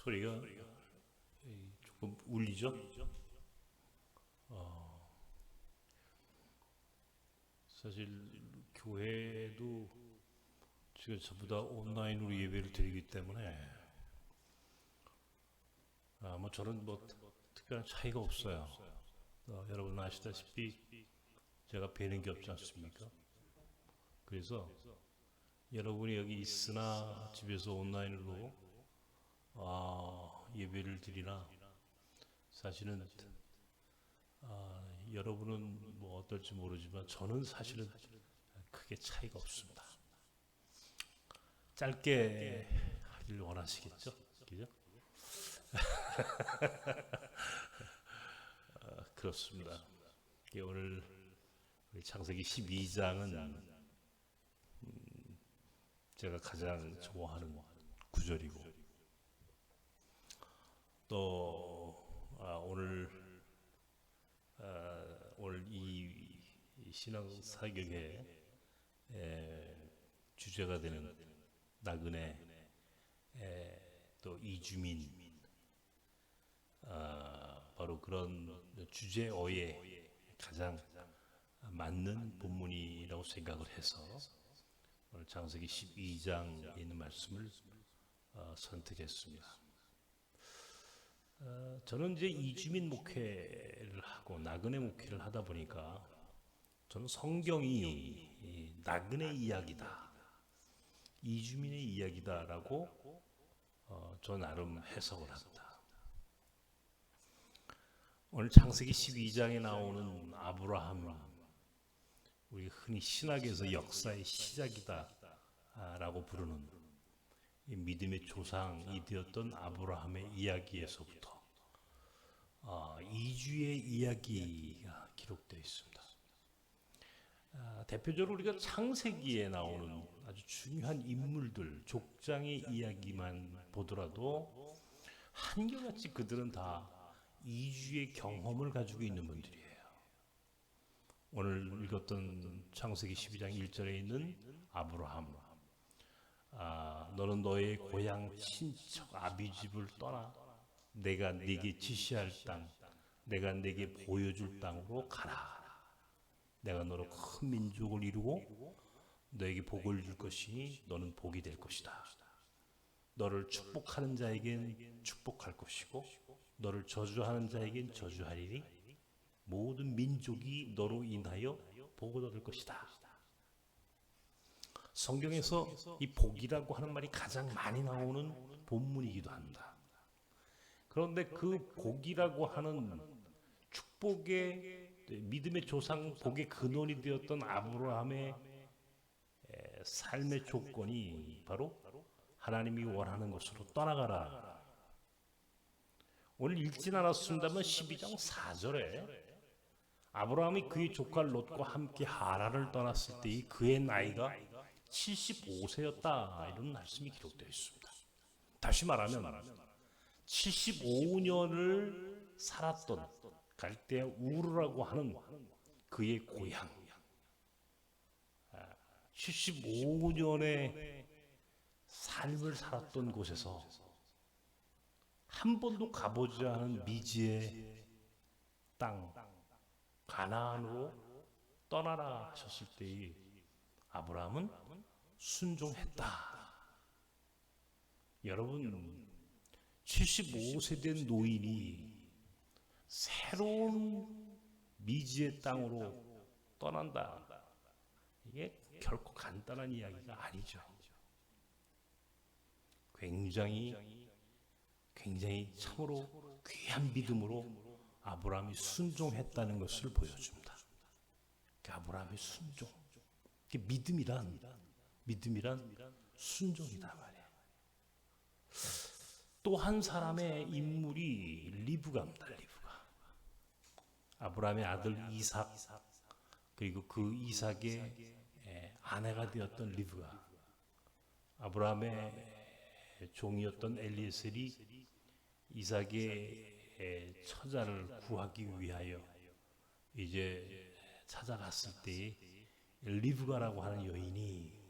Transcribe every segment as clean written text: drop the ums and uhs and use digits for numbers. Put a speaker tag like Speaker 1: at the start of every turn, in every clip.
Speaker 1: 소리가 조금 울리죠? 사실 교회도 지금 전부 다 온라인으로 예배를 드리기 때문에 저는 특별한 차이가 없어요. 여러분 아시다시피 제가 뵈는 게 없지 않습니까? 그래서 여러분이 여기 있으나 집에서 온라인으로 예배를 드리나 사실은 여러분은 어떨지 모르지만 저는 사실은 크게 차이가 없습니다. 짧게 하길 원하시겠죠? 그죠? 그렇습니다. 오늘 창세기 12장은 제가 가장 좋아하는 구절이고 또 오늘 이 신앙 사역의 주제가 되는 나그네 또 이주민 바로 그런 주제어에 가장 맞는 본문이라고 생각을 해서 오늘 창세기 12장에 있는 말씀을 선택했습니다. 저는 이제 이주민 목회를 하고 나그네 목회를 하다 보니까 저는 성경이 나그네 이야기다, 이주민의 이야기다라고 저 나름 해석을 합니다. 오늘 창세기 12장에 나오는 아브라함, 우리 흔히 신학에서 역사의 시작이다라고 부르는 이 믿음의 조상이 되었던 아브라함의 이야기에서부터 이주의 이야기가 기록되어 있습니다. 대표적으로 우리가 창세기에 나오는 아주 중요한 인물들, 족장의 이야기만 보더라도 한결같이 그들은 다 이주의 경험을 가지고 있는 분들이에요. 오늘 읽었던 창세기 12장 1절에 있는 아브라함, 너는 너의 고향 친척 아비집을 떠나 내가 네게 지시할 땅, 내가 네게 보여줄 땅으로 가라. 내가 너로 큰 민족을 이루고 너에게 복을 줄 것이니 너는 복이 될 것이다. 너를 축복하는 자에겐 축복할 것이고 너를 저주하는 자에겐 저주하리니 모든 민족이 너로 인하여 복을 얻을 것이다. 성경에서 이 복이라고 하는 말이 가장 많이 나오는 본문이기도 합니다. 그런데 그 복이라고 하는 축복의 믿음의 조상 복의 근원이 되었던 아브라함의 삶의 조건이 바로 하나님이 원하는 곳으로 떠나가라. 오늘 읽진 않았습니다만 12장 4절에 아브라함이 그의 조카 롯과 함께 하란을 떠났을 때 그의 나이가 75세였다 이런 말씀이 기록되어 있습니다. 다시 말하면 75년을 살았던 갈대아 우르라고 하는 그의 고향, 75년의 삶을 살았던 곳에서 한 번도 가보지 않은 미지의 땅 가나안으로 떠나라 하셨을 때에 아브라함은 순종했다. 여러분 75세 된 노인이 새로운 미지의 땅으로 떠난다. 이게 결코 간단한 이야기가 아니죠. 굉장히 참으로 귀한 믿음으로 아브라함이 순종했다는 것을 보여줍니다. 아브라함의 순종. 믿음이란 순종이다 말이에요. 또 한 사람의 인물이 리브가입니다. 리브가. 아브라함의 아들 이삭 그리고 그 이삭의 아내가 되었던 리브가. 아브라함의 종이었던 엘리에셀이 이삭의 처자를 구하기 위하여 이제 찾아갔을 때에 리브가라고 하는 여인이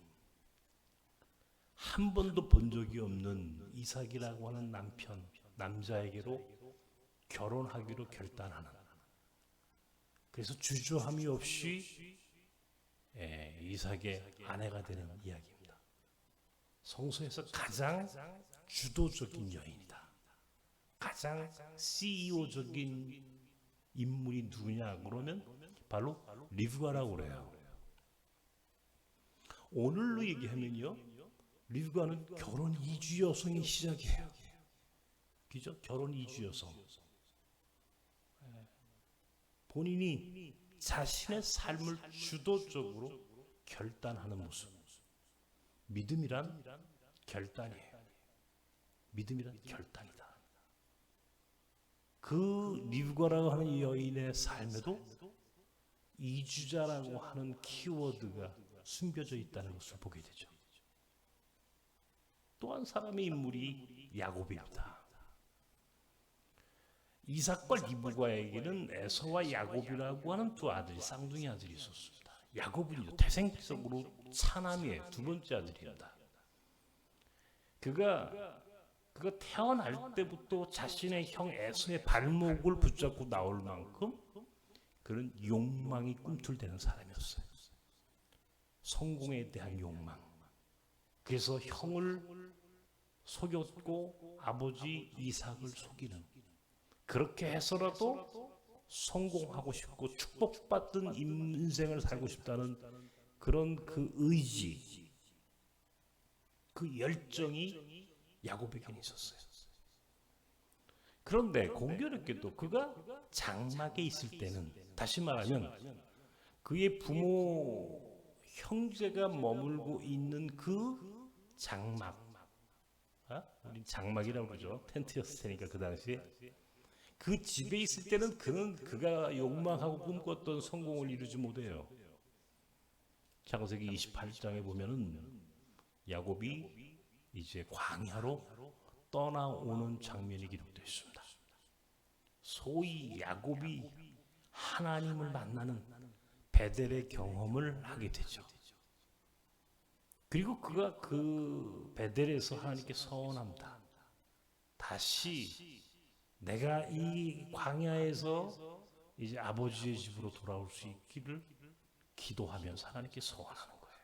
Speaker 1: 한 번도 본 적이 없는 이삭이라고 하는 남자에게로 결혼하기로 결단하는, 그래서 주저함이 없이 이삭의 아내가 되는 이야기입니다. 성서에서 가장 주도적인 여인이다. 가장 CEO적인 인물이 누구냐 그러면 바로 리브가라고 그래요. 오늘로 얘기하면요, 리브가는 결혼 이주 여성의 시작이에요. 그죠? 결혼 이주 여성. 본인이 자신의 삶을 주도적으로 결단하는 모습. 믿음이란 결단이에요. 믿음이란 결단이다. 그 리브가라고 하는 여인의 삶에도 이주자라고 하는 키워드가 숨겨져 있다는 것을 보게 되죠. 또 한 사람의 인물이 야곱입니다. 이삭과 리브가에게는 에서와 야곱이라고 하는 두 아들이, 쌍둥이 아들이 있었습니다. 야곱은요, 태생적으로 차남이에요. 두 번째 아들입니다. 그가 태어날 때부터 자신의 형 에서의 발목을 붙잡고 나올 만큼 그런 욕망이 꿈틀대는 사람이었어요. 성공에 대한 욕망. 그래서 형을 속였고 아버지 이삭을 속이는, 그렇게 해서라도 성공하고 싶고 축복받던 인생을 살고 싶다는 그런 그 의지, 그 열정이 야곱에게는 있었어요. 그런데 공교롭게도 그가 장막에 있을 때는, 다시 말하면 그의 부모 형제가 머물고 있는 그 장막, 우리 장막이라고 그러죠. 텐트였을 테니까 그 당시에. 그 집에 있을 때는 그가 욕망하고 꿈꿨던 성공을 이루지 못해요. 창세기 28장에 보면은 야곱이 이제 광야로 떠나오는 장면이 기록되어 있습니다. 소위 야곱이 하나님을 만나는 베델의 경험을 하게 되죠. 그리고 그가 그 베델에서 하나님께 서원합니다. 다시 내가 이 광야에서 이제 아버지의 집으로 돌아올 수 있기를 기도하면서 하나님께 서원하는 거예요.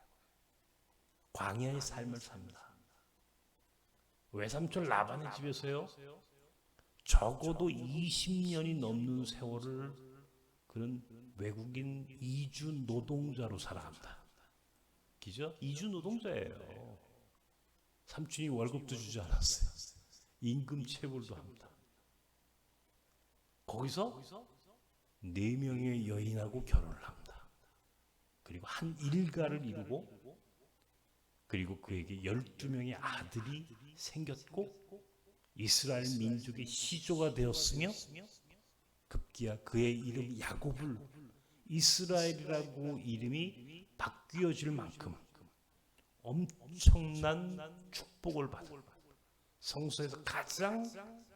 Speaker 1: 광야의 삶을 삽니다. 외삼촌 라반의 집에서요, 적어도 20년이 넘는 세월을 그런 외국인 이주 노동자로 살아갑니다. 그죠? 이주 노동자예요. 삼촌이 월급도 주지 않았어요. 임금 체불도 합니다. 거기서 4명의 여인하고 결혼을 합니다. 그리고 한 일가를 이루고, 그리고 그에게 12명의 아들이 생겼고 이스라엘 민족의 시조가 되었으며, 급기야 그의 이름 야곱을 이스라엘이라고 이름이 바뀌어질 만큼 엄청난 축복을 받은, 성서에서 가장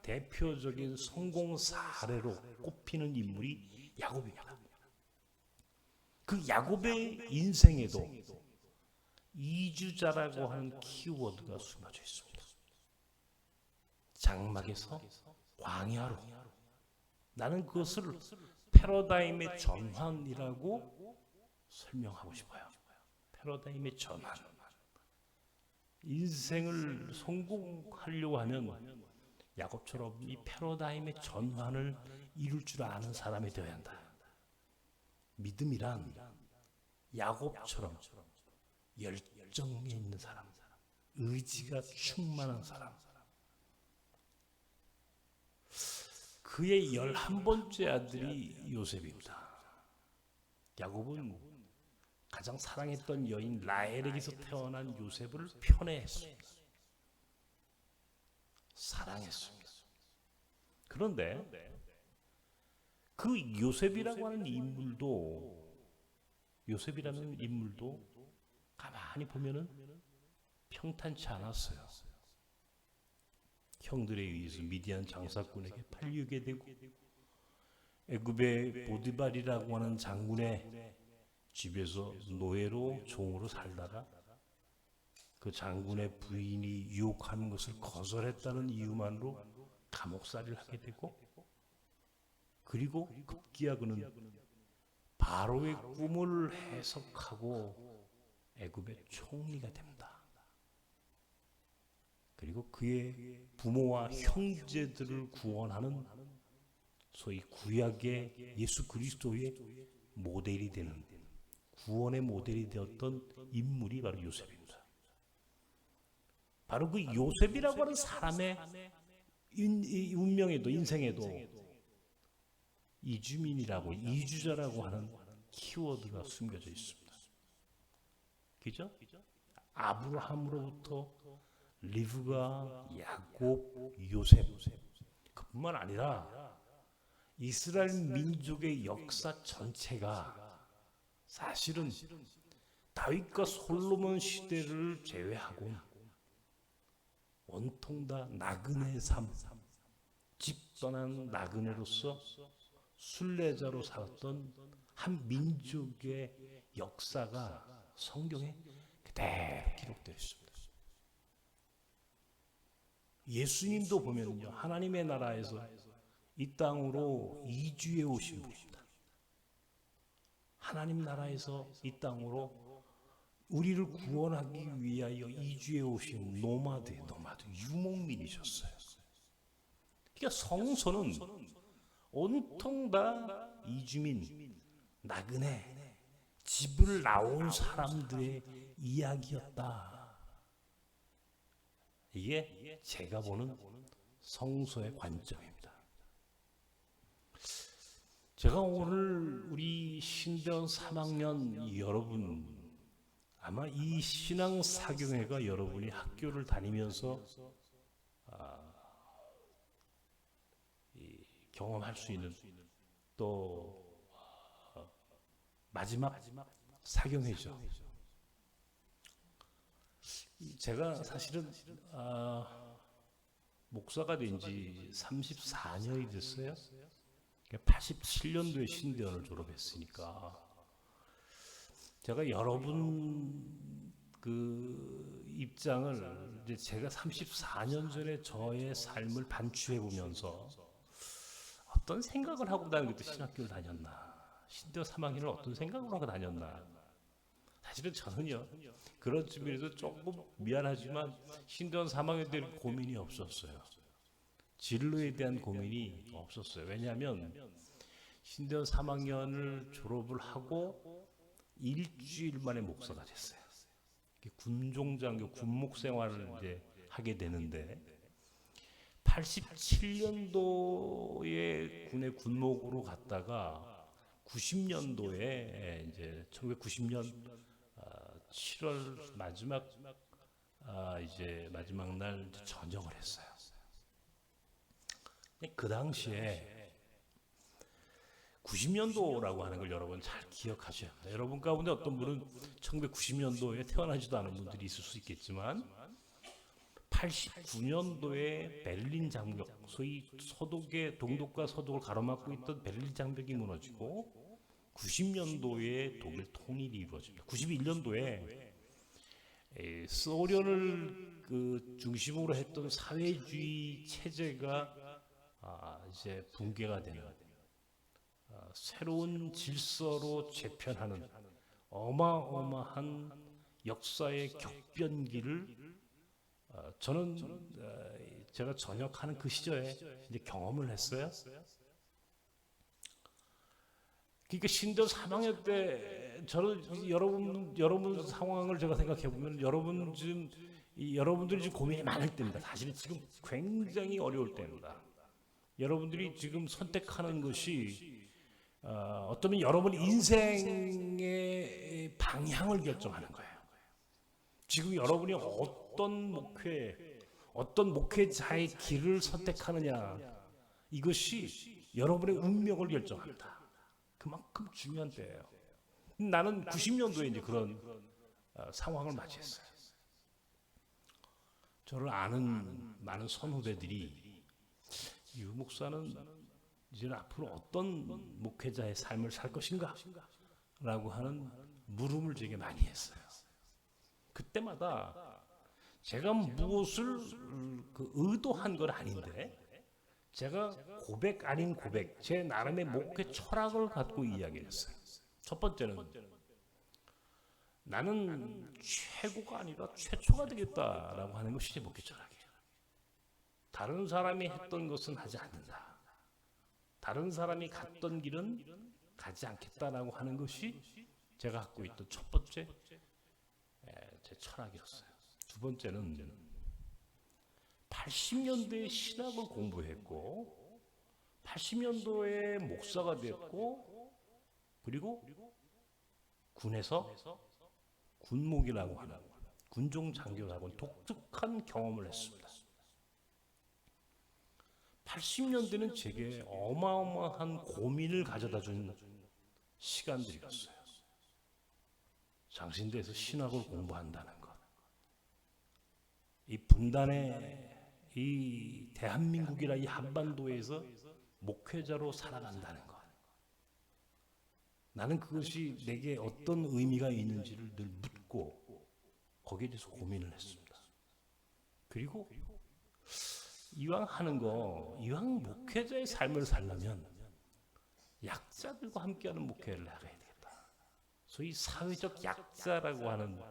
Speaker 1: 대표적인 성공 사례로 꼽히는 인물이 야곱입니다. 그 야곱의 인생에도 이주자라고 하는 키워드가 숨어져 있습니다. 장막에서 광야로, 나는 그것을 패러다임의 전환이라고 설명하고 싶어요. 패러다임의 전환. 인생을 성공하려고 하면 야곱처럼 이 패러다임의 전환을 이룰 줄 아는 사람이 되어야 한다. 믿음이란 야곱처럼 열정이 있는 사람, 의지가 충만한 사람. 그의 11번째 아들이 요셉입니다. 야곱은 가장 사랑했던 여인 라헬에게서 태어난 요셉을 편애했습니다. 사랑했습니다. 그런데 그 요셉이라는 인물도 가만히 보면은 평탄치 않았어요. 형들에 의해서 미디안 장사꾼에게 팔리게 되고, 애굽의 보디발이라고 하는 장군의 집에서 노예로 종으로 살다가 그 장군의 부인이 유혹하는 것을 거절했다는 이유만으로 감옥살이를 하게 되고, 그리고 급기야 그는 바로의 꿈을 해석하고 애굽의 총리가 됩니다. 그리고 그의 부모와 형제들을 구원하는 소위 구약의 예수 그리스도의 모델이 되는, 구원의 모델이 되었던 인물이 바로 요셉입니다. 바로 그 요셉이라고 하는 사람의 운명에도, 인생에도 이주민이라고, 이주자라고 하는 키워드가 숨겨져 있습니다. 그죠? 아브라함으로부터 리브가, 야곱, 요셉, 그뿐만 아니라 이스라엘 민족의 역사 전체가 사실은 다윗과 솔로몬 시대를 제외하고 온통 다 나그네 삶, 집 떠난 나그네로서 순례자로 살았던 한 민족의 역사가 성경에 그대로 기록되어 있습니다. 예수님도 보면요, 하나님의 나라에서 이 땅으로 이주해 오신 분입니다. 하나님 나라에서 이 땅으로 우리를 구원하기 위하여 이주해 오신 노마드, 유목민이셨어요. 그러니까 성서는 온통 다 이주민, 나그네, 집을 나온 사람들의 이야기였다. 이게 제가 보는 성서의 관점입니다. 제가 오늘 우리 신대원 3학년 여러분, 아마 이 신앙사경회가 여러분이 학교를 다니면서 경험할 수 있는 또 마지막 사경회죠. 제가 사실은 목사가 된 지 34년이 됐어요. 87년도에 신대원을 졸업했으니까 제가 여러분 그 입장을 이제 제가 34년 전에 저의 삶을 반추해 보면서 어떤 생각을 하고 나는 그때 신학교를 다녔나, 신대원 3학년을 어떤 생각을 하고 다녔나. 사실은 저는요, 그런 측면에서 조금 미안하지만 신대원 3학년 때는 고민이 없었어요. 진로에 대한 고민이 없었어요. 왜냐하면 신대원 3학년을 졸업을 하고 일주일 만에 목사가 됐어요. 군종장교, 군목 생활을 이제 하게 되는데 87년도에 군의 군목으로 갔다가 90년도에 이제 1990년 7월 마지막 날 전역을 했어요. 그 당시에 90년도라고 하는 걸 여러분 잘 기억하셔야 합니다. 여러분 가운데 어떤 분은 1990년도에 태어나지도 않은 분들이 있을 수 있겠지만 89년도에 베를린 장벽, 소위 서독의 동독과 서독을 가로막고 있던 베를린 장벽이 무너지고 90년도에 독일 통일이 이루어집니다. 91년도에 소련을 그 중심으로 했던 사회주의 체제가 이제 붕괴가 되는 새로운 질서로 재편하는 어마어마한 역사의 격변기를 저는 제가 전역하는 그 시절에 이제 경험을 했어요. 그러니까 신대원 3학년 때 저는 여러분 상황을 제가 생각해 보면 여러분들이 지금 고민이 많을 때입니다. 사실은 지금 굉장히 어려울 때입니다. 여러분들이 지금 선택하는 것이 어쩌면 여러분 인생의 방향을 결정하는 거예요. 지금 여러분이 어떤 목회자의 길을 선택하느냐, 이것이 여러분의 운명을 결정합니다. 그만큼 중요한 때예요. 나는 90년도에 이제 그런 상황을 맞이했어요. 저를 아는 많은 선후배들이 유 목사는 이제 앞으로 어떤 목회자의 삶을 살 것인가? 라고 하는 물음을 제게 많이 했어요. 그때마다 제가 무엇을 의도한 건 아닌데 제가 고백 아닌 고백, 제 나름의 목회 철학을 갖고 이야기를 했어요. 첫 번째는 나는 최고가 아니라 최초가 되겠다라고 하는 것이 제 목회 철학이에요. 다른 사람이 했던 것은 하지 않는다. 다른 사람이 갔던 길은 가지 않겠다라고 하는 것이 제가 갖고 있던 첫 번째 제 철학이었어요. 두 번째는 80년대에 신학을 공부했고 80년도에 목사가 됐고 그리고 군에서 군목이라고 하는 군종 장교라고 독특한 경험을 했습니다. 80년대는 제게 어마어마한 고민을 가져다 준 시간들이었어요. 장신대에서 신학을 공부한다는 것, 이 분단의 이 대한민국이라 이 한반도에서 목회자로 살아간다는 것, 나는 그것이 내게 어떤 의미가 있는지를 늘 묻고 거기에 대해서 고민을 했습니다. 그리고 이왕 하는 거, 이왕 목회자의 삶을 살려면 약자들과 함께하는 목회를 나가야 되겠다. 소위 사회적 약자라고 하는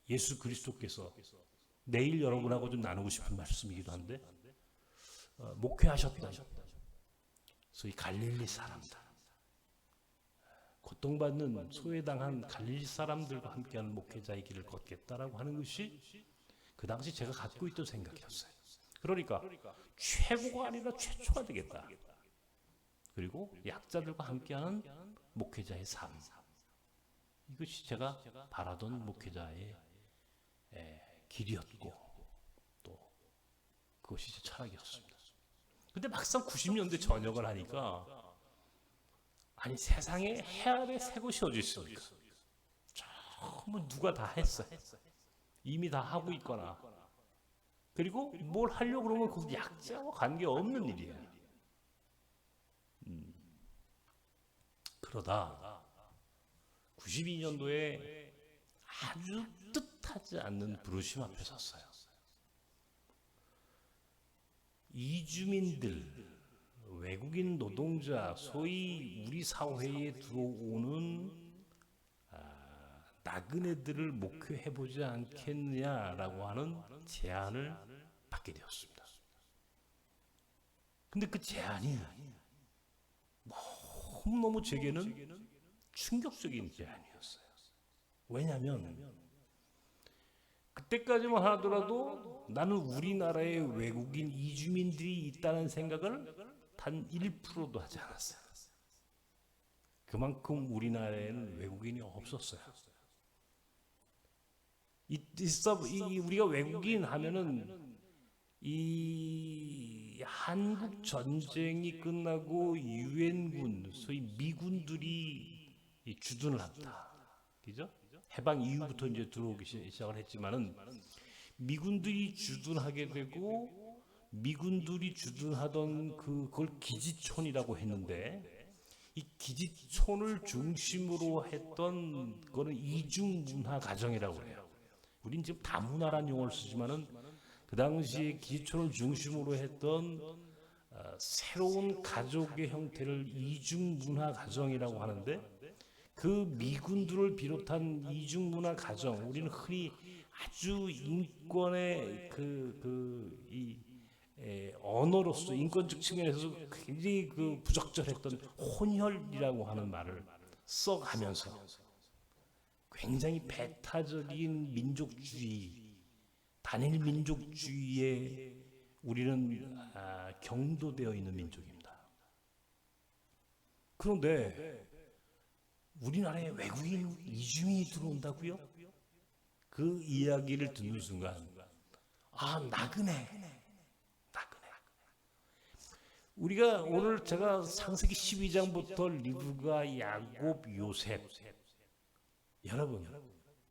Speaker 1: 예수 그리스도께서 내일 여러분하고 좀 나누고 싶은 말씀이기도 한데 목회하셨던 소위 갈릴리 사람들, 고통받는 소외당한 갈릴리 사람들과 함께하는 목회자의 길을 걷겠다라고 하는 것이 그 당시 제가 갖고 있던 생각이었어요. 그러니까 최고가 아니라 최초가 되겠다. 그리고 약자들과 함께하는 목회자의 삶, 이것이 제가 바라던 목회자의 길이었고 또 그것이 제 철학이었습니다. 근데 막상 90년대 전역을 하니까 아니 세상에 해 아래 새 곳이 어디 있습니까? 전부 누가 다 했어. 이미 다 하고 있거나 그리고 뭘 하려고 그러면 그 약자와 관계없는 일이에요. 그러다 92년도에 아주 뜻하지 않는 부르심 앞에 섰어요. 이주민들, 외국인 노동자, 소위 우리 사회에 들어오는 나그네들을 목회해보지 않겠느냐라고 하는 제안을 받게 되었습니다. 근데 그 제안이 너무너무 제게는 충격적인 제안이었어요. 왜냐하면 그때까지만 하더라도 나는 우리나라에 외국인 이주민들이 있다는 생각을 단 1%도 하지 않았어요. 그만큼 우리나라에는 외국인이 없었어요. 우리가 외국인 하면은 이 한국 전쟁이 끝나고 유엔군, 소위 미군들이 주둔을 합니다. 그죠? 해방 이후부터 이제 들어오기 시작을 했지만은 미군들이 주둔하게 되고 미군들이 주둔하던 그걸 기지촌이라고 했는데 이 기지촌을 중심으로 했던 거는 이중 문화 가정이라고 해요. 우린 지금 다문화라는 용어를 쓰지만은 그 당시에 기지촌을 중심으로 했던 새로운 가족의 형태를 이중 문화 가정이라고 하는데 그 미군들을 비롯한 이중 문화 가정, 우리는 흔히 아주 인권의 언어로서 인권적 측면에서 굉장히 부적절했던 혼혈이라고 하는 말을 써가면서 굉장히 배타적인 민족주의, 단일 민족주의에 우리는 경도되어 있는 민족입니다. 그런데 우리나라에 외국인 이주민이 들어온다고요? 그 이야기를 듣는 순간 나그네. 우리가 오늘 제가 창세기 12장부터 리브가, 야곱, 요셉, 여러분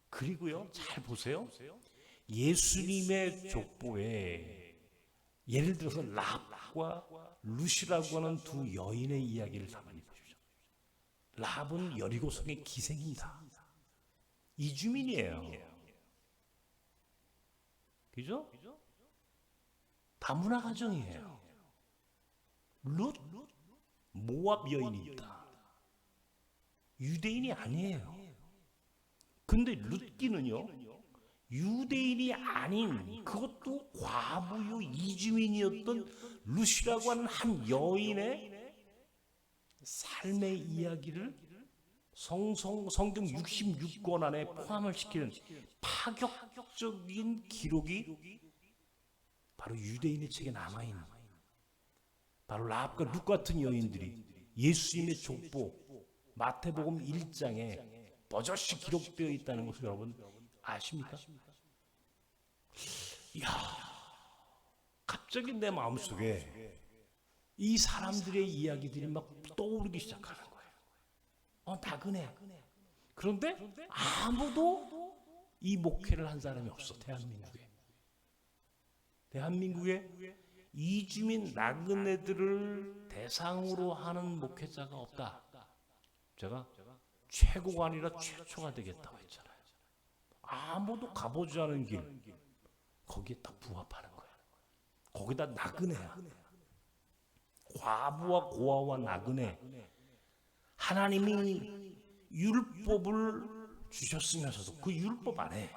Speaker 1: 그리고요 잘 보세요. 예수님의 족보에 예를 들어서 라합과 루시라고 하는 두 여인의 이야기를 가만히 보십시오. 라합은 여리고성의 기생입니다. 이주민이에요. 그죠? 다문화 가정이에요. 룻 모압 여인입니다. 유대인이 아니에요. 근데 룻기는요, 유대인이 아닌 그것도 과부요 이주민이었던 룻이라고 하는 한 여인의 삶의 이야기를 성경 66권 안에 포함을 시키는 파격적인 기록이 바로 유대인의 책에 남아있는, 바로 라합과 룻 같은 여인들이 예수님의 족보 마태복음 1장에 버젓이 기록되어 있다는 것을 여러분 아십니까? 이야, 갑자기 내 마음속에 이 사람들의 이야기들이 막 떠오르기 시작하는 거예요. 나그네. 그런데 아무도 이 목회를 한 사람이 없어. 대한민국에 이주민 나그네들을 대상으로 하는 목회자가 없다. 제가 최고가 아니라 최초가 되겠다고 했잖아요. 아무도 가보지 않은 길, 거기에 딱 부합하는 거야. 거기다 나그네야. 과부와 고아와 나그네. 하나님이 율법을 주셨으면서도 그 율법 안에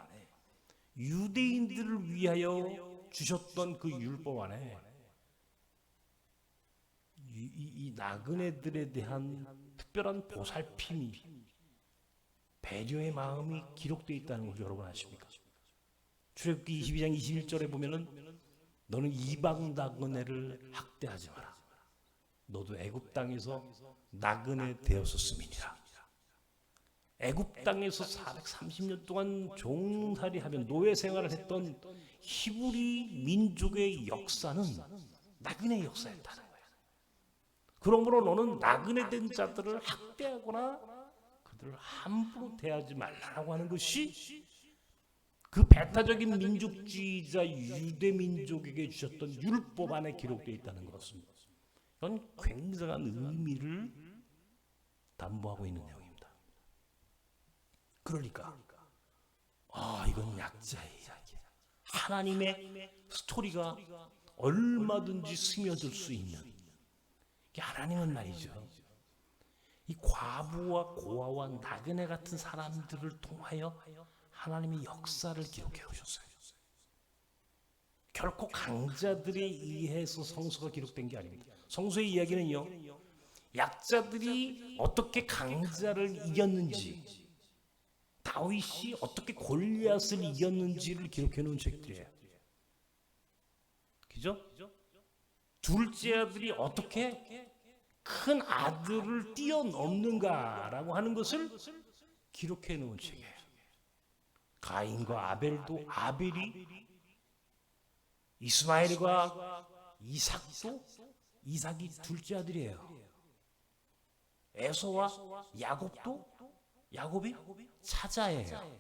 Speaker 1: 유대인들을 위하여 주셨던 그 율법 안에 이 나그네들에 대한 특별한 보살핌이, 배려의 마음이 기록되어 있다는 걸 여러분 아십니까? 출애굽기 22장 21절에 보면은 너는 이방 나그네를 학대하지 마라. 너도 애굽 땅에서 나그네 되었었음이니라. 애굽 땅에서 430년 동안 종살이하며 노예 생활을 했던 히브리 민족의 역사는 나그네 역사였다는 거예요. 그러므로 너는 나그네 된 자들을 학대하거나 그들을 함부로 대하지 말라고 하는 것이 그 배타적인 민족주의자 유대 민족에게 주셨던 율법 안에 기록되어 있다는 것은 이건 굉장한 의미를 담보하고 있는 내용입니다. 그러니까 이건 약자의 이야기야. 하나님의 스토리가 얼마든지 스며들 수 있는, 하나님은 말이죠, 이 과부와 고아와 나그네 같은 사람들을 통하여 하나님의 역사를 기록해 오셨어요. 결코 강자들에 의해서 성서가 기록된 게 아닙니다. 성서의 이야기는요, 약자들이 어떻게 강자를 이겼는지, 다윗이 어떻게 골리앗을 이겼는지를 기록해 놓은 책들이에요. 그죠? 둘째 아들이 어떻게 큰 아들을 뛰어넘는가라고 하는 것을 기록해 놓은 책이에요. 가인과 아벨도, 아벨이 이스마엘과 이삭이 둘째 아들이에요. 에서와 야곱이 차자예요.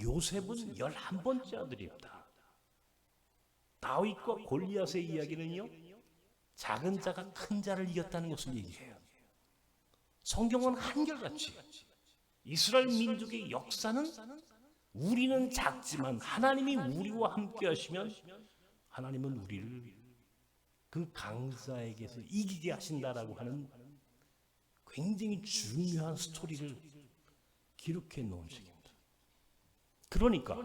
Speaker 1: 요셉은 11번째 아들입니다. 다윗과 골리앗의 이야기는요, 작은 자가 큰 자를 이겼다는 것을 얘기해요. 성경은 한결같이 이스라엘 민족의 역사는 우리는 작지만 하나님이 우리와 함께 하시면 하나님은 우리를 그 강자에게서 이기게 하신다라고 하는 굉장히 중요한 스토리를 기록해 놓은 책입니다. 그러니까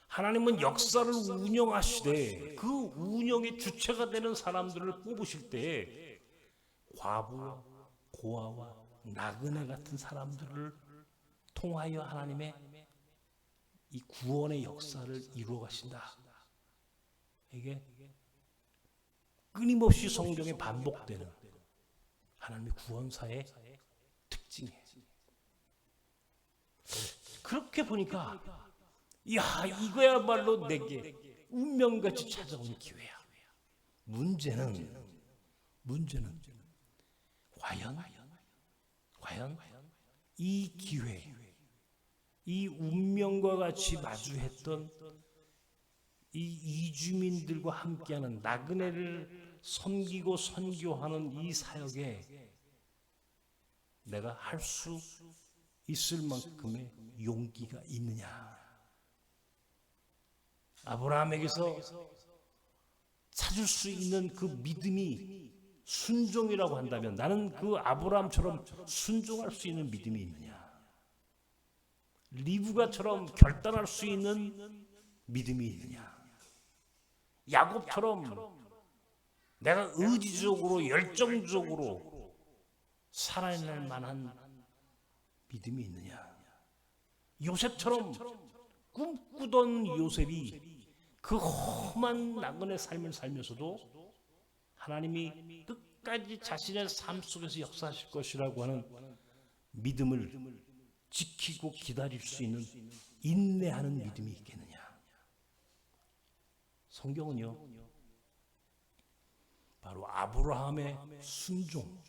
Speaker 1: 하나님은 역사를 운영하시되 그 운영의 주체가 되는 사람들을 뽑으실 때 과부와 고아와 나그네 같은 사람들을 통하여 하나님의 이 구원의 역사를 이루어 가신다. 이게 끊임없이 성경에 반복되는 하나님의 구원사의 특징이에요. 그렇게 보니까 이거야말로 내게 운명같이 찾아온 기회야. 문제는 과연 이 기회, 이 운명과 같이 마주했던 이 이주민들과 함께하는 나그네를 섬기고 선교하는 이 사역에 내가 할 수 있을 만큼의 용기가 있느냐? 아브라함에게서 찾을 수 있는 그 믿음이 순종이라고 한다면 나는 그 아브라함처럼 순종할 수 있는 믿음이 있느냐? 리브가처럼 결단할 수 있는 믿음이 있느냐? 야곱처럼 내가 의지적으로 열정적으로 살아낼 만한 믿음이 있느냐? 요셉처럼 꿈꾸던 요셉이 그 험한 나그네 삶을 살면서도 하나님이 끝까지 자신의 삶 속에서 역사하실 것이라고 하는 믿음을 지키고 기다릴 수 있는 인내하는 믿음이 있겠느냐? 성경은요, 바로 아브라함의 순종,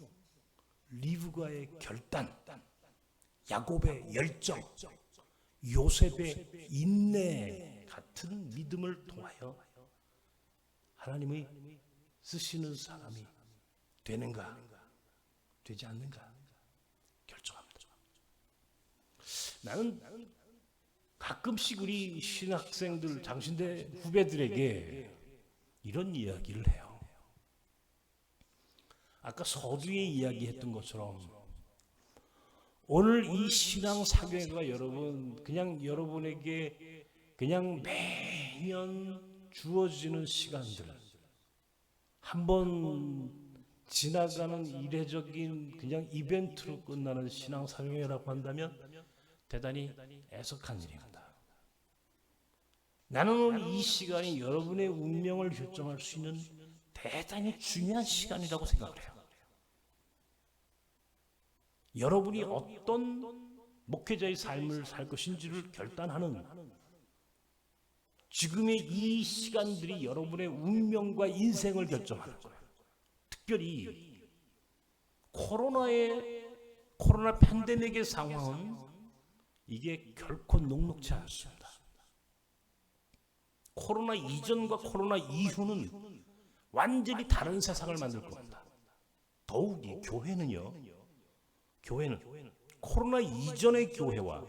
Speaker 1: 리브가의 결단, 야곱의 열정, 요셉의 인내 같은 믿음을 통하여 하나님의 쓰시는 사람이 되는가, 되지 않는가 결정합니다. 나는 가끔씩 우리 신학생들, 장신대 후배들에게 이런 이야기를 해요. 아까 서두에 이야기했던 것처럼 오늘 이 신앙 사교회가 여러분 그냥 여러분에게 그냥 매년 주어지는 시간들, 한번 지나가는 이례적인 그냥 이벤트로 끝나는 신앙 사교회라고 한다면 대단히 애석한 일입니다. 나는 오늘 이 시간이 여러분의 운명을 결정할 수 있는 대단히 중요한 시간이라고 생각을 해요. 여러분이 어떤 목회자의 삶을 살 것인지를 결단하는 지금의 이 시간들이 여러분의 운명과 인생을 결정하는 거예요. 특별히 코로나 팬데믹의 상황은 이게 결코 녹록지 않습니다. 코로나 이전과 코로나 이후는 완전히 다른 세상을 만들 겁니다. 더욱이 교회는 코로나 이전의 교회와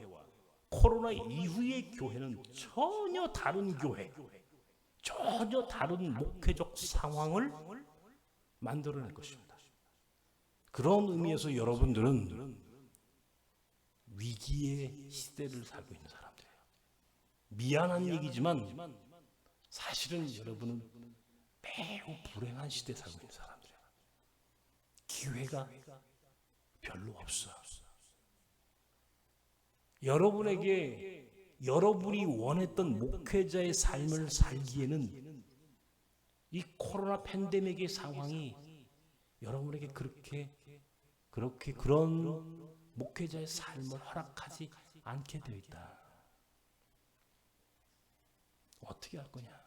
Speaker 1: 코로나 이후의 교회는 전혀 다른 교회, 전혀 다른 목회적 상황을 만들어낼 것입니다. 그런 의미에서 여러분들은 위기의 시대를 살고 있는 사람들이에요. 미안한 얘기지만 사실은 여러분은 매우 불행한 시대에 살고 있는 사람들이에요. 기회가 별로 없어요. 여러분에게 여러분이 원했던 목회자의 삶을 살기에는 이 코로나 팬데믹의 상황이 여러분에게 그런 목회자의 삶을 허락하지 않게 되어 있다. 어떻게 할 거냐?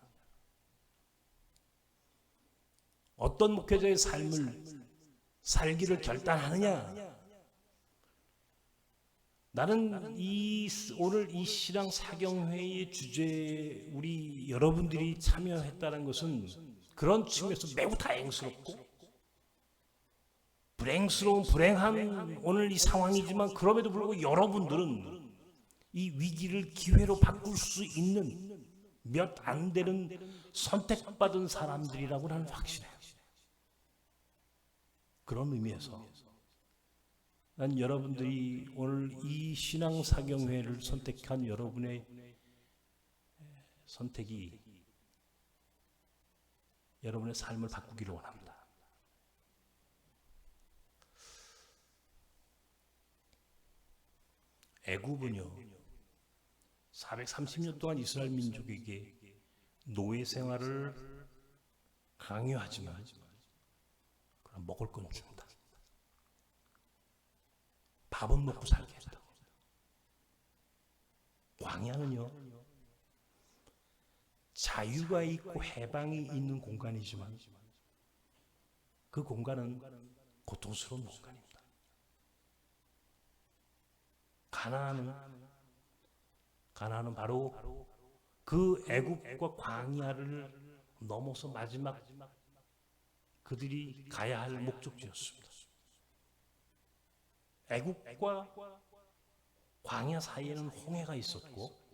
Speaker 1: 어떤 목회자의 삶을 살기를 결단하느냐? 나는 오늘 이 신앙 사경회의 주제에 우리 여러분들이 참여했다는 것은 그런 측면에서 매우 다행스럽고 불행한 오늘 이 상황이지만 그럼에도 불구하고 여러분들은 이 위기를 기회로 바꿀 수 있는 몇 안 되는 선택받은 사람들이라고 나는 확신해요. 그런 의미에서 난 여러분들이 오늘 이 신앙사경회를 선택한 여러분의 선택이 여러분의 삶을 바꾸기를 원합니다. 애굽은요 430년 동안 이스라엘 민족에게 노예 생활을 강요하지만 그럼 먹을 건 준다. 밥은 먹고 살게 했다. 광야는요 자유가 있고 해방이 있는 공간이지만 그 공간은 고통스러운 공간입니다. 가나안은 바로 그 애국과 광야를 넘어서 마지막 그들이 가야 할 목적지였습니다. 애국과 광야 사이에는 홍해가 있었고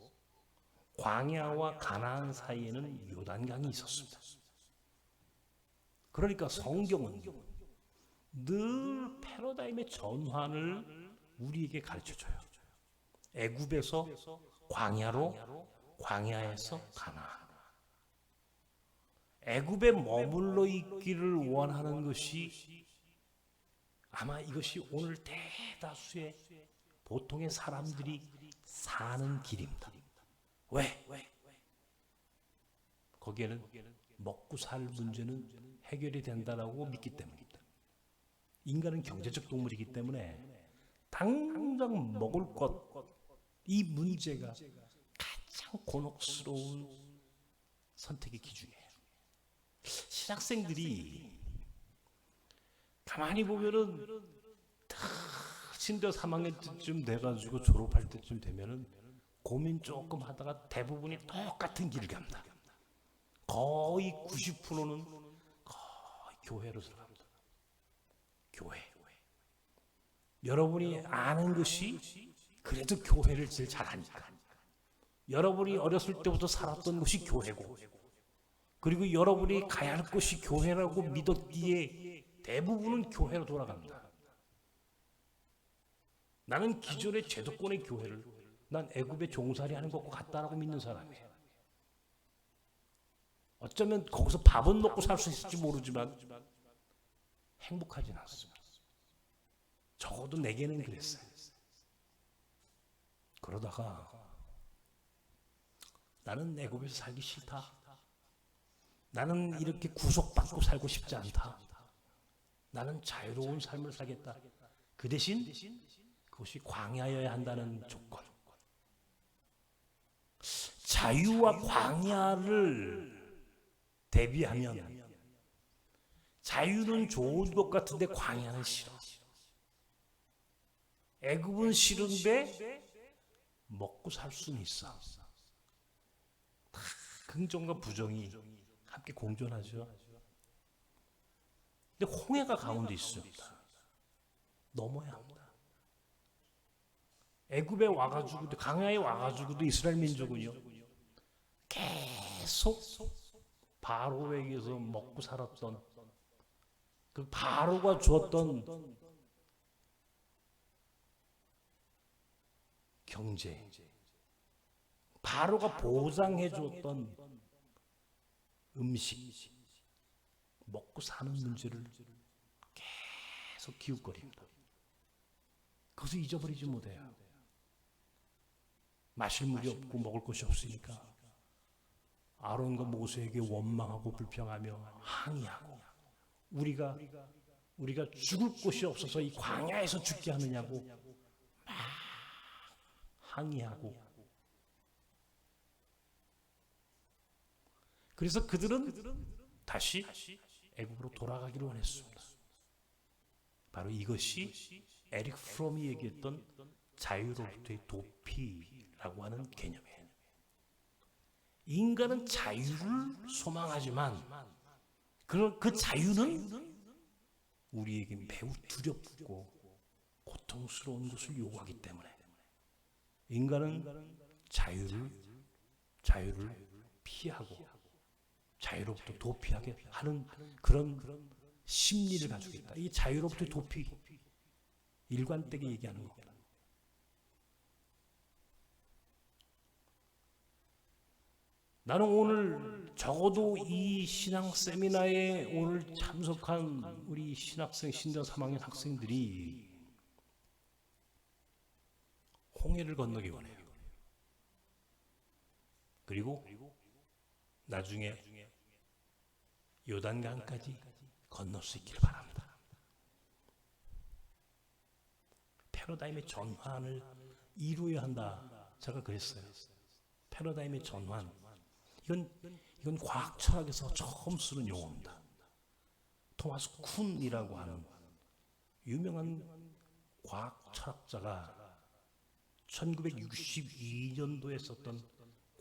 Speaker 1: 광야와 가나안 사이에는 요단강이 있었습니다. 그러니까 성경은 늘 패러다임의 전환을 우리에게 가르쳐줘요. 애굽에서 광야로, 광야에서 가나안. 애굽에 머물러 있기를 원하는 것이 아마 이것이 오늘 대다수의 보통의 사람들이 사는 길입니다. 왜? 거기에는 먹고 살 문제는 해결이 된다라고 믿기 때문입니다. 인간은 경제적 동물이기 때문에 당장 먹을 것, 이 문제가 가장 곤혹스러운 선택의 기준이에요. 신학생들이 가만히 보면은 신대 3학년쯤 돼가지고 졸업할 때쯤 되면은 고민 조금 하다가 대부분이 똑같은 길을 갑니다. 거의 90%는 거의 교회로 들어갑니다. 교회. 여러분이 아는 것이 그래도 교회를 제일 잘하니까. 여러분이 어렸을 때부터 살았던 것이 교회고, 그리고 여러분이 가야 할 것이 교회라고 믿었기에 대부분은 교회로 돌아갑니다. 나는 기존의 제도권의 교회를 난 애굽의 종살이 하는 것과 같다라고 믿는 사람이에요. 어쩌면 거기서 밥은 먹고 살 수 있을지 모르지만 행복하진 않습니다. 적어도 내게는 그랬어요. 그러다가 나는 애굽에서 살기 싫다. 나는 이렇게 구속받고 살고 싶지 않다. 나는 자유로운 삶을 살겠다. 그 대신 그것이 광야여야 한다는 조건. 자유와 광야를 대비하면 자유는 좋은 것 같은데 광야는 싫어. 애굽은 싫은데 먹고 살 수는 있어. 다 긍정과 부정이 함께 공존하죠. 근데 홍해가 가운데 있습니다. 넘어야 합니다. 애굽에 와가지고도 광야에 와가지고도 이스라엘 민족은요 계속 바로에게서 먹고 살았던 그 바로가 주었던 경제, 바로가 보장해 주었던 음식, 먹고 사는 문제를 계속 기웃거립니다. 그것을 잊어버리지 못해요. 마실 물이 없고 먹을 것이 없으니까 아론과 모세에게 원망하고 불평하며 항의하고 우리가 죽을 곳이 없어서 이 광야에서 죽게 하느냐고 막 항의하고, 그래서 그들은 다시 애굽으로 돌아가기로 원했습니다. 바로 이것이 에릭 프롬이 얘기했던 자유로부터의 도피라고 하는 개념이에요. 인간은 자유를 소망하지만 그 자유는 우리에게 매우 두렵고 고통스러운 것을 요구하기 때문에 인간은 자유를 피하고 자유로부터 도피하게 하는 그런 심리를 가지고 있다. 이 자유로부터 도피, 일관되게 얘기하는 겁니다. 나는 오늘 적어도 이 신앙 세미나에 오늘 참석한 우리 신학생, 신대 3학년 학생들이 홍해를 건너기 원해요. 그리고 나중에 요단강까지 건널 수 있기를 바랍니다. 패러다임의 전환을 이루어야 한다. 제가 그랬어요. 패러다임의 전환. 이건 과학 철학에서 처음 쓰는 용어입니다. 토마스 쿤이라고 하는 유명한 과학 철학자가 1962년도에 썼던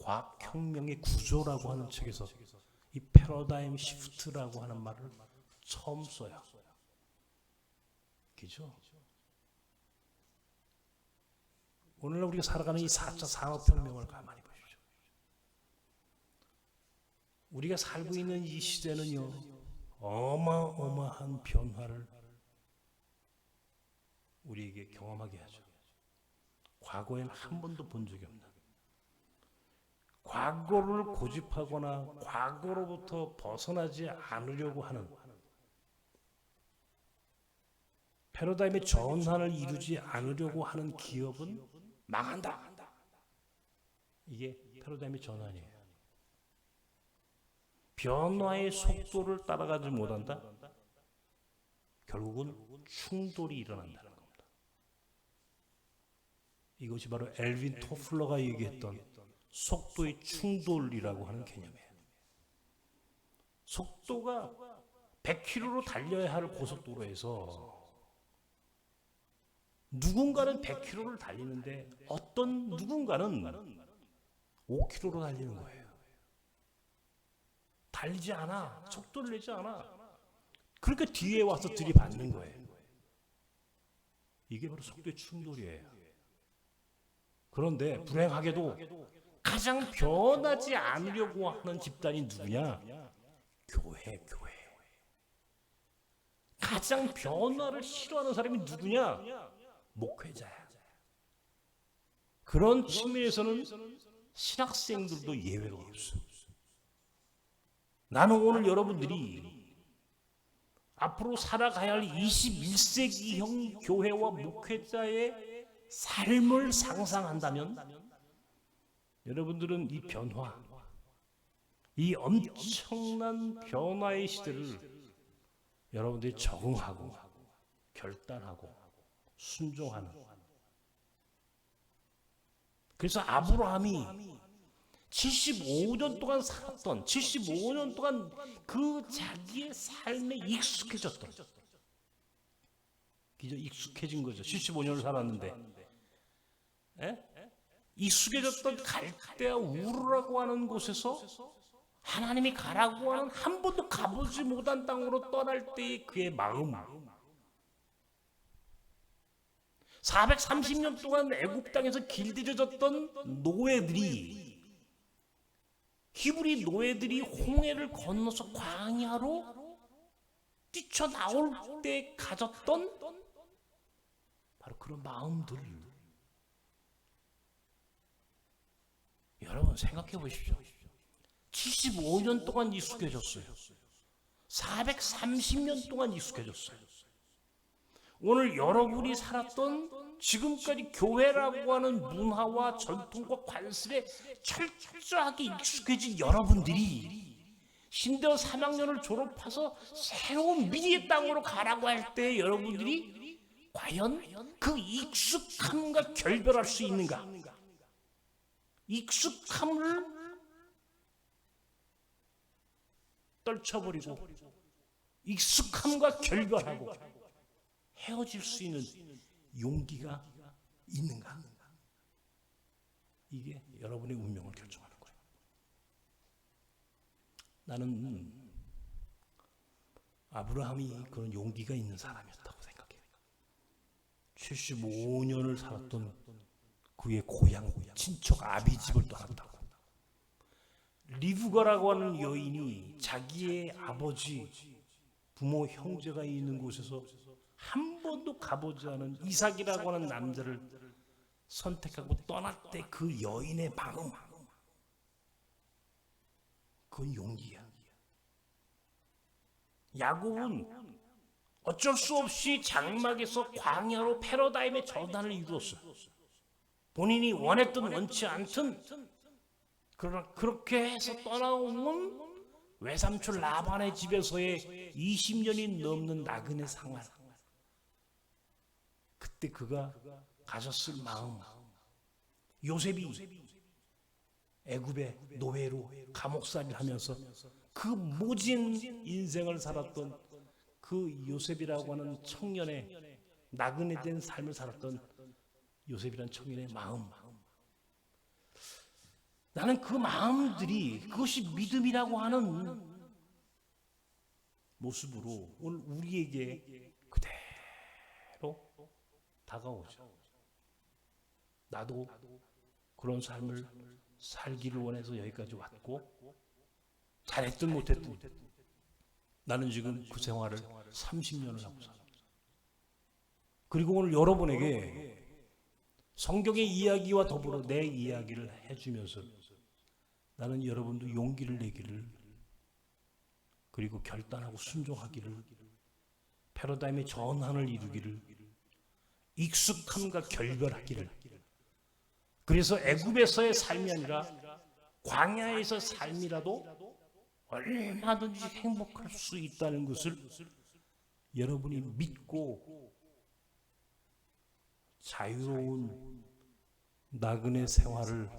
Speaker 1: 과학혁명의 구조라고 하는 책에서 이 패러다임 시프트라고 하는 말을 처음 써요. 그죠? 오늘날 우리가 살아가는 이 4차 산업혁명을 가만히 보십시오. 우리가 살고 있는 이 시대는요, 어마어마한 변화를 우리에게 경험하게 하죠. 과거에는 한 번도 본 적이 없는, 과거를 고집하거나 과거로부터 벗어나지 않으려고 하는, 패러다임의 전환을 이루지 않으려고 하는 기업은 망한다. 이게 패러다임의 전환이에요. 변화의 속도를 따라가지 못한다. 결국은 충돌이 일어난다는 겁니다. 이것이 바로 엘빈 토플러가 얘기했던 속도의 충돌이라고 하는 개념이에요. 속도가 100km로 달려야 할 고속도로에서 누군가는 100km를 달리는데 어떤 누군가는 5km로 달리는 거예요. 달리지 않아. 속도를 내지 않아. 그러니까 뒤에 와서 들이받는 거예요. 이게 바로 속도의 충돌이에요. 그런데 불행하게도 가장 변하지 않으려고 하는 집단이 누구냐? 교회. 가장 변화를 싫어하는 사람이 누구냐? 목회자야. 그런 측면에서는 신학생들도 예외가 없어요. 나는 오늘 여러분들이 앞으로 살아가야 할 21세기형 교회와 목회자의 삶을 상상한다면 여러분들은 이 변화, 이 엄청난 변화의 시대를 여러분들이 적응하고 결단하고 순종하는. 그래서 아브라함이 75년 동안 살았던, 75년 동안 그 자기의 삶에 익숙해졌던, 익숙해진 거죠. 75년을 살았는데 익숙해졌던 갈대아 우르라고 하는 곳에서 하나님이 가라고 하는 한 번도 가보지 못한 땅으로 떠날 때의 그의 마음, 430년 동안 애굽 땅에서 길들여졌던 노예들이, 히브리 노예들이 홍해를 건너서 광야로 뛰쳐나올 때 가졌던 바로 그런 마음들, 여러분 생각해 보십시오. 75년 동안 익숙해졌어요. 430년 동안 익숙해졌어요. 오늘 여러분이 살았던 지금까지 교회라고 하는 문화와 전통과 관습에 철저하게 익숙해진 여러분들이 신대원 3학년을 졸업해서 새로운 미래의 땅으로 가라고 할 때 여러분들이 과연 그 익숙함과 결별할 수 있는가? 익숙함을 떨쳐버리고 익숙함과 결별하고 헤어질 수 있는 용기가 있는가? 이게 여러분의 운명을 결정하는 거예요. 나는 아브라함이 그런 용기가 있는 사람이었다고 생각해요. 75년을 살았던 그의 고향, 친척 아비집을 떠났다고. 리브가라고 하는 여인이 자기의 아버지, 부모, 형제가 있는 곳에서 한 번도 가보지 않은 이삭이라고 하는 남자를 선택하고 떠날 때 그 여인의 마음, 그건 용기야. 야곱은 어쩔 수 없이 장막에서 광야로 패러다임의 전환을 이루었어요. 본인이 원했든 원치 않든, 그러나 그렇게 해서 떠나온 외삼촌 라반의 집에서의 20년이 넘는 나그네 생활, 그때 그가 가졌을 마음, 요셉이 애굽의 노예로 감옥살이를 하면서 그 모진 인생을 살았던 그 요셉이라고 하는 청년의 나그네 된 삶을 살았던 요셉이라는 청년의 마음, 나는 그 마음들이, 그것이 믿음이라고 하는 모습으로 오늘 우리에게 그대로 다가오죠. 나도 그런 삶을 살기를 원해서 여기까지 왔고, 잘했든 못했든 나는 지금 그 생활을 30년을 하고 살아. 그리고 오늘 여러분에게 성경의 이야기와 더불어 내 이야기를 해주면서 나는 여러분도 용기를 내기를, 그리고 결단하고 순종하기를, 패러다임의 전환을 이루기를, 익숙함과 결별하기를, 그래서 애굽에서의 삶이 아니라 광야에서 삶이라도 얼마든지 행복할 수 있다는 것을 여러분이 믿고 자유로운 나그네 생활을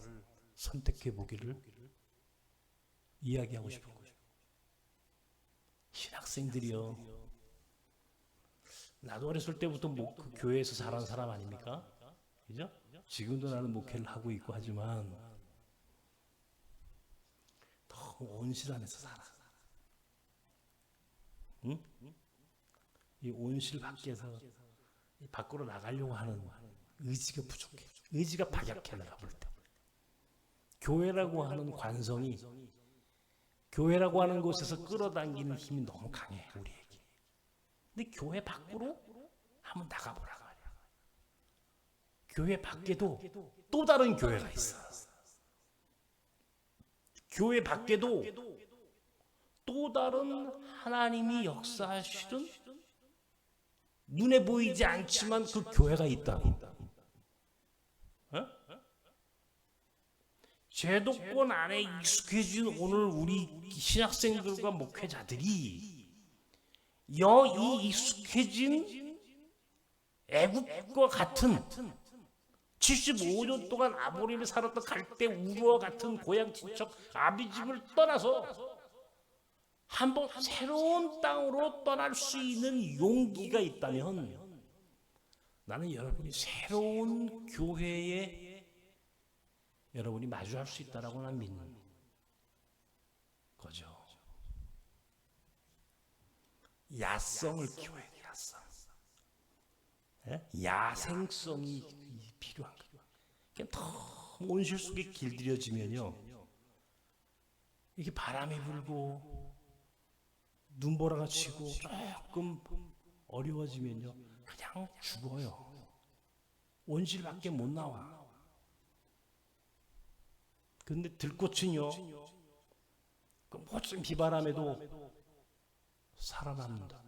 Speaker 1: 선택해 보기를 이야기하고 싶은 거예요. 신학생들이요, 나도 어렸을 때부터 그 교회에서 자란 사람 아닙니까? 그죠? 지금도 나는 목회를 하고 있고 하지만 너무 온실 안에서 살아. 응? 이 온실 밖에서 밖으로 나가려고 하는 의지가 부족해. 의지가 박약해. 내가 볼 때 교회라고 하는 관성이, 교회라고 하는 곳에서 끌어당기는 힘이 너무 강해 우리에게. 근데 교회 밖으로 한번 나가보라 말이야. 교회 밖에도 또 다른 교회가 있어. 교회 밖에도 또 다른 하나님이 역사하시는, 눈에 보이지 않지만 그 교회가 있다고. 어? 제도권 안에 익숙해진 오늘 우리 신학생들과 목회자들이 이 익숙해진 애국과 같은 75년 동안 아모리를 살았던 갈대 우르와 같은 고향 친척 아비집을 떠나서 한번 새로운 땅으로 떠날 수 있는 용기가 있다면 나는 여러분이 새로운 교회에 여러분이 마주할 수 있다라고 난 믿는 거죠. 야성을 키워야 돼. 야성. 야생성이 필요한 거예요. 그냥 너무 온실 속에 길들여지면요, 이게 바람이 불고 눈보라가 치고 조금 어려워지면요 그냥 죽어요. 온실밖에 못 나와. 그런데 들꽃은요, 그 모든 비바람에도 살아남는다.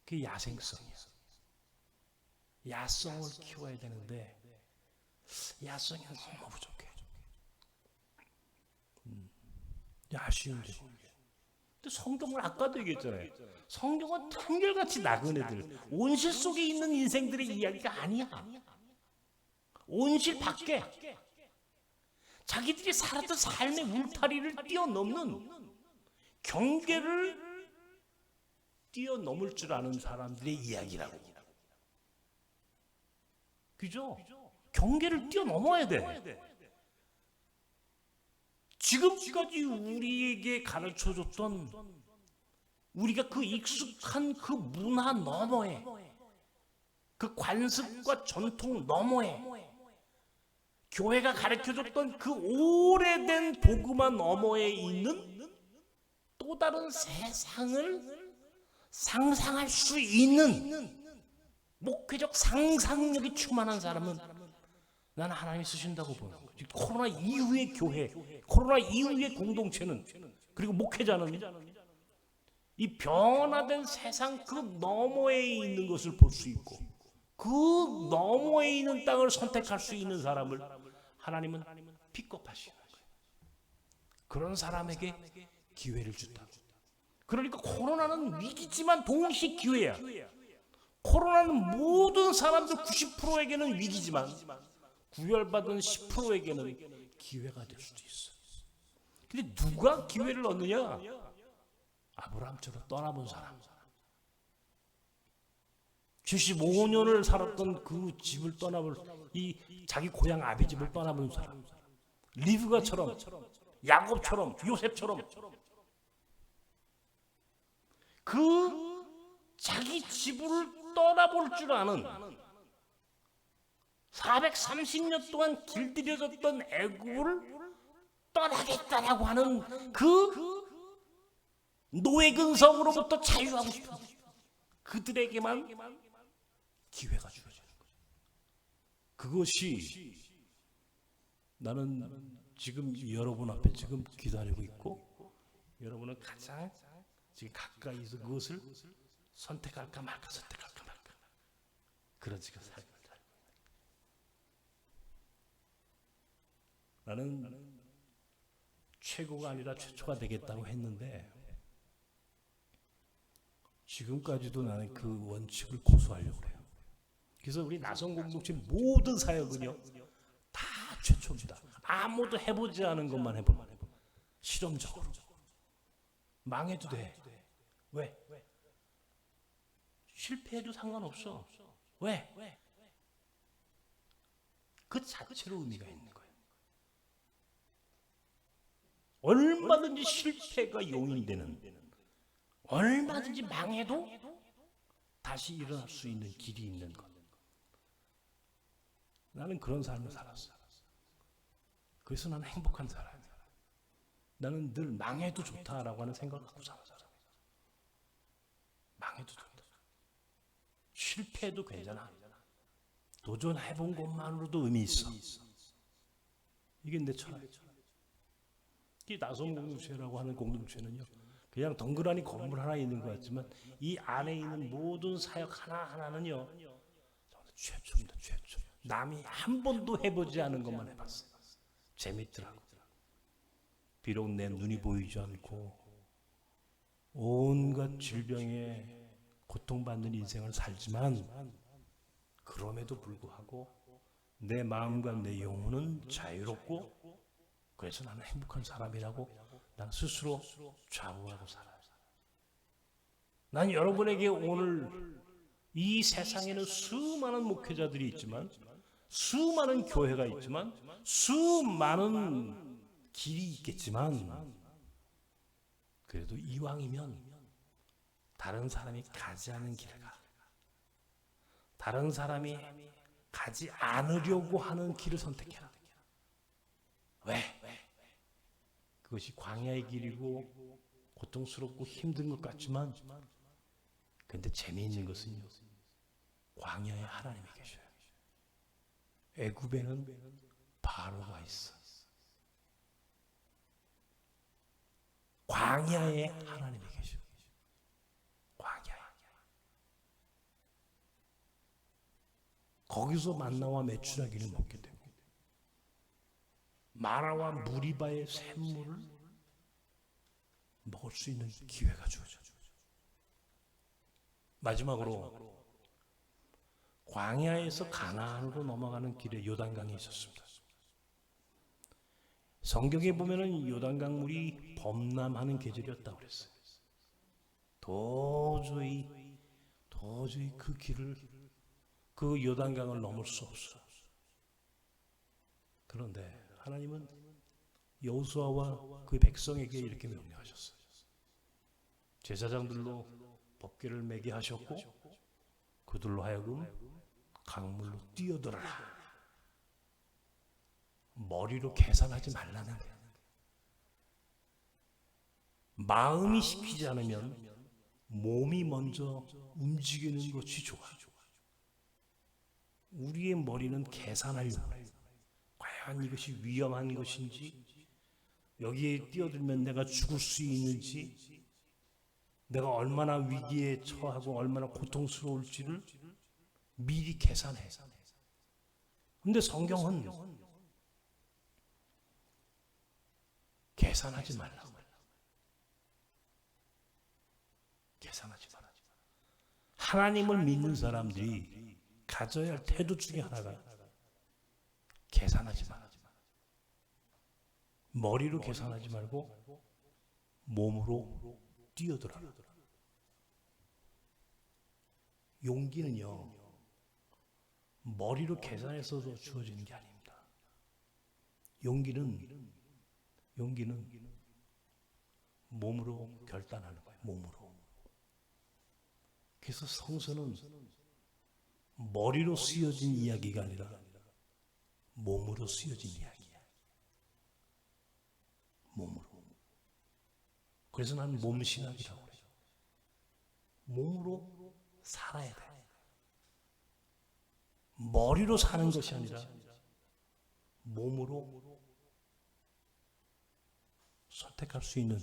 Speaker 1: 그게 야생성이야. 야성을 키워야 되는데 야성이 너무 부족해. 아쉬운데. 근데 성경을 아까도 얘기했잖아요. 성경은 한결같이 나그네들, 온실 속에 있는 인생들의 이야기가 아니야. 온실 밖에 자기들이 살았던 삶의 울타리를 뛰어넘는, 경계를 뛰어넘을 줄 아는 사람들의 이야기라고. 그죠? 경계를 뛰어넘어야 돼. 지금까지 우리에게 가르쳐줬던, 우리가 그 익숙한 그 문화 너머에, 그 관습과 전통 너머에, 교회가 가르쳐줬던 그 오래된 복음화 너머에 있는 또 다른 세상을 상상할 수 있는 목회적 상상력이 충만한 사람은 나는 하나님이 쓰신다고 보는 거예요. 코로나 이후의 교회, 코로나 이후의 공동체는, 그리고 목회자는 이 변화된 세상 그 너머에 있는 것을 볼 수 있고, 그 너머에 있는 땅을 선택할 수 있는 사람을 하나님은 픽업하시는 거예요. 그런 사람에게 기회를 준다. 그러니까 코로나는 위기지만 동시에 기회야. 코로나는 모든 사람들 90%에게는 위기지만 구별받은 10%에게는 기회가 될 수도 있어. 근데 누가 기회를 얻느냐? 아브라함처럼 떠나본 사람. 75년을 살았던 그 집을 떠나볼, 이 자기 고향 아비집을 떠나본 사람. 리브가처럼, 야곱처럼, 요셉처럼 그 자기 집을 떠나볼 줄 아는, 430년 동안 길들여졌던 애굽을 떠나겠다라고 하는 그 노예 근성으로부터 자유하고 싶은 그들에게만 기회가 주어지는 거죠. 그것이 나는 지금 여러분 앞에 지금 기다리고 있고, 여러분은 가장 지금 가까이서 그것을 선택할까 말까 그런 지금 삶을 살고 있는. 나는 최고가 아니라 최초가 되겠다고 했는데 지금까지도 나는 그 원칙을 고수하려고 해요. 그래서 우리 나성 공동체 모든 사역은요 다 최초입니다. 아무도 해보지 않은 것만 해보면 실험적으로 망해도 돼. 왜? 실패해도 상관없어. 왜? 그 자체로 의미가 있는 거예요. 얼마든지 실패가 용인되는, 얼마든지 망해도 다시 일어날 수 있는 길이 있는 것. 나는 그런 삶을 살았어. 그래서 나는 행복한 사람이야. 나는 늘 망해도 좋다라고 하는 생각을 갖고 살았어. 망해도 된다. 실패해도 괜찮아. 도전해본 것만으로도 의미 있어. 이게 내 철학이야. 이 나성 공동체라고 하는 공동체는요, 그냥 덩그러니 건물 하나 있는 것 같지만 이 안에 있는 모든 사역 하나하나는요 최초입니다. 최초. 남이 한 번도 해보지 않은 것만 해봤어요. 재밌더라고. 비록 내 눈이 보이지 않고 온갖 질병에 고통받는 인생을 살지만 그럼에도 불구하고 내 마음과 내 영혼은 자유롭고, 그래서 나는 행복한 사람이라고 난 스스로 자부하고 살아요. 난 여러분에게 오늘 이 세상에는 수많은 목회자들이 있지만, 수많은 교회가 있지만, 수많은 길이 있겠지만, 그래도 이왕이면 다른 사람이 가지 않은 길을 가. 다른 사람이 가지 않으려고 하는 길을 선택해라. 왜? 그것이 광야의 길이고 고통스럽고 힘든 것 같지만, 근데 재미있는 것은요, 광야에 하나님이 계셔요. 애굽에는 바로가 있어. 광야에 하나님이 계셔. 광야에. 거기서 만나와 메추라기를 먹게 되고 마라와 무리바의 샘물을 먹을 수 있는 기회가 주어져. 마지막으로 광야에서 가나안으로 넘어가는 길에 요단강이 있었습니다. 성경에 보면은 요단강 물이 범람하는 계절이었다고 그랬어요. 도저히 그 길을, 그 요단강을 넘을 수 없어. 그런데 하나님은 여호수아와 그 백성에게 이렇게 명령하셨어요. 제사장들로 법궤를 매게 하셨고 그들로 하여금 강물로 뛰어들어라. 머리로 계산하지 말라는 거예요. 마음이 시키지 않으면 몸이 먼저 움직이는 것이 좋아. 우리의 머리는 계산하려고 해요. 과연 이것이 위험한 것인지, 여기에 뛰어들면 내가 죽을 수 있는지, 내가 얼마나 위기에 처하고 얼마나 고통스러울지를 미리 계산해. 근데 성경은 계산하지 말라고. 계산하지 마라. 하나님을 믿는 사람들이 가져야 할 태도 중에 하나가 계산하지 마라. 머리로 계산하지 말고 몸으로 뛰어들어라. 용기는요, 머리로 계산해서도 주어지는 게 아닙니다. 용기는 몸으로 결단하는 거예요. 몸으로. 그래서 성서는 머리로 쓰여진 이야기가 아니라 몸으로 쓰여진 이야기야. 몸으로. 그래서 나는 몸신학이라고 그래요. 몸으로 살아야 돼. 머리로 사는 것이 아니라 몸으로 선택할 수 있는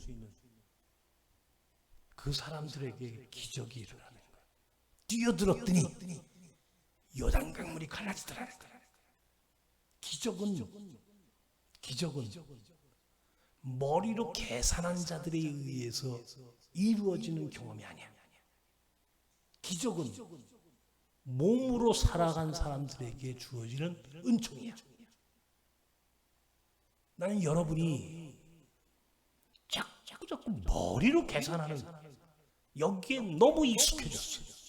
Speaker 1: 그 사람들에게 기적이 일어나는 거야. 뛰어들었더니 요단강물이 갈라지더라. 기적은 머리로 계산한 자들에 의해서 이루어지는 경험이 아니야. 기적은 몸으로 살아간 사람들에게 주어지는 은총이야. 나는 여러분이 자꾸 머리로 계산하는 여기에 너무 익숙해졌어요.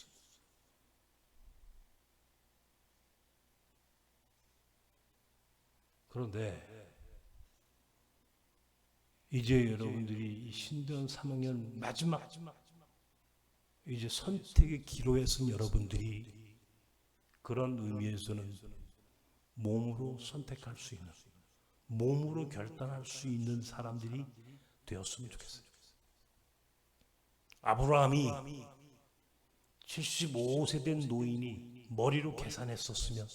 Speaker 1: 그런데 이제 여러분들이 신대원 3학년 마지막 이제 선택의 기로에 선 여러분들이 그런 의미에서는 몸으로 선택할 수 있는, 몸으로 결단할 수 있는 사람들이 되었으면 좋겠어요. 아브라함이 75세 된 노인이 머리로 계산했었으면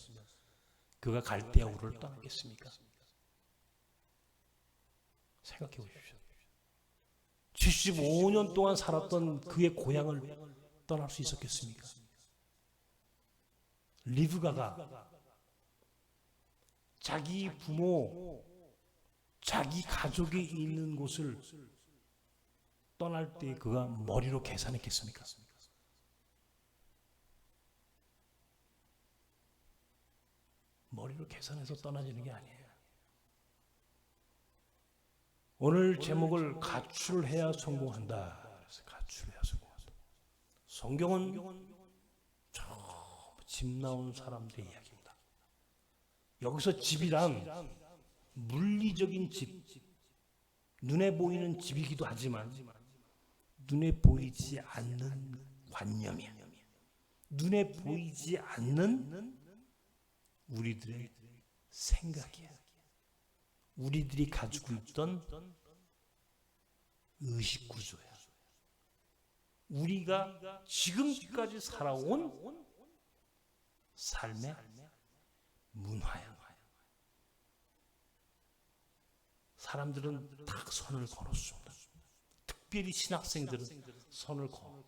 Speaker 1: 그가 갈대아 우르를 떠났겠습니까? 생각해 보십시오. 75년 동안 살았던 그의 고향을 떠날 수 있었겠습니까? 리브가가 자기 부모, 자기 가족이 있는 곳을 떠날 때 그가 머리로 계산했겠습니까? 머리로 계산해서 떠나지는 게 아니에요. 오늘 제목을 가출해야 성공한다. 그래서 가출해야 성공한다. 성경은 집 나온 사람들의 이야기입니다. 여기서 집이란 물리적인 집, 눈에 보이는 집이기도 하지만 눈에 보이지 않는 관념이야. 눈에 보이지 않는 우리들의 생각이야. 우리들이 가지고 있던 의식구조야. 우리가 지금까지 살아온 삶의 문화야. 사람들은 딱 선을 걸었습니다. 특별히 신학생들은 선을 걸어.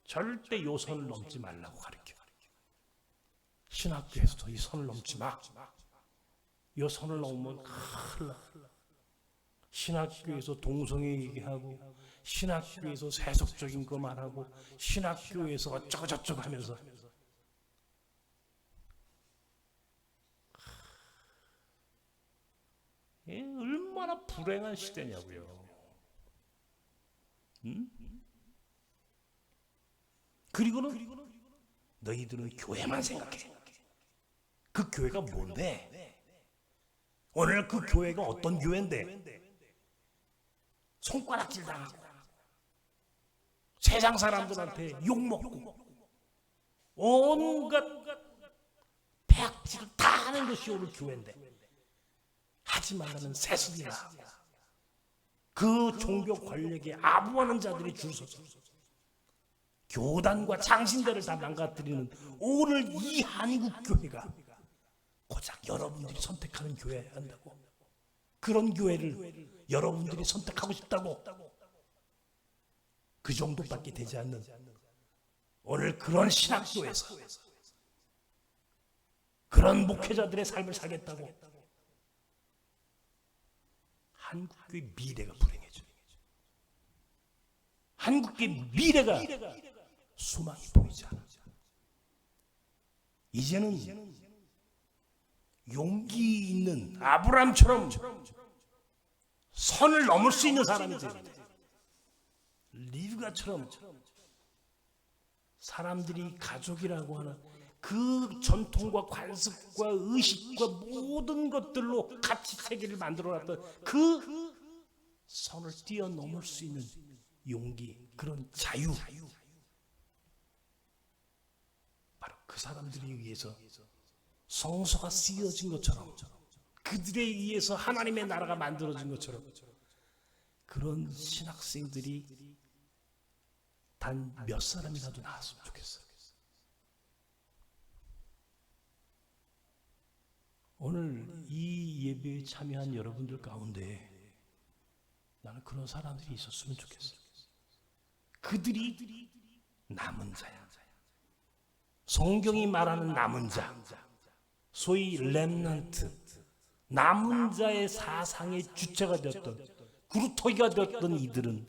Speaker 1: 절대 요 선을 넘지 말라고 가르쳐. 신학교에서도 이 선을 넘지 마. 요 선을 넘으면 큰일 나. 신학교에서 동성애 얘기하고, 신학교에서 세속적인 거 말하고, 신학교에서 어쩌고 저쩌고 하면서 얼마나 불행한 시대냐고요. 응? 그리고는 너희들은 교회만 생각해. 그 교회가 뭔데? 오늘 그 교회가 어떤 교회인데? 손가락질 당하고 세상 사람들한테 욕먹고 온갖 폐악질을 다 하는 것이 오늘 교회인데, 하지 말라는 세습이나 그 종교 권력에 아부하는 자들이 줄 서서 교단과 장신대를 다 망가뜨리는 오늘 이 한국교회가 고작 여러분들이 선택하는 교회여야 한다고? 그런 교회를 여러분들이 선택하고 싶다고? 그 정도밖에 되지 않는 오늘 그런 신학교에서 그런 목회자들의 삶을 살겠다고? 한국교회 미래가 불행해져. 한국교회 미래가 소망이 보이지 않아. 이제는 용기 있는 아브라함처럼 선을 넘을 수 있는 사람이지. 리브가처럼 사람들이 가족이라고 하는 그 전통과 관습과 의식과 모든 것들로 가치 체계를 만들어놨던 그 선을 뛰어넘을 수 있는 용기, 그런 자유, 바로 그 사람들에 의해서 성소가 쓰여진 것처럼 그들에 의해서 하나님의 나라가 만들어진 것처럼 그런 신학생들이 단 몇 사람이라도 나왔으면 좋겠어요. 오늘 이 예배에 참여한 여러분들 가운데 나는 그런 사람들이 있었으면 좋겠어요. 그들이 남은 자야. 성경이 말하는 남은 자, 소위 렘넌트, 남은 자의 사상의 주체가 되었던, 구루터기가 되었던 이들은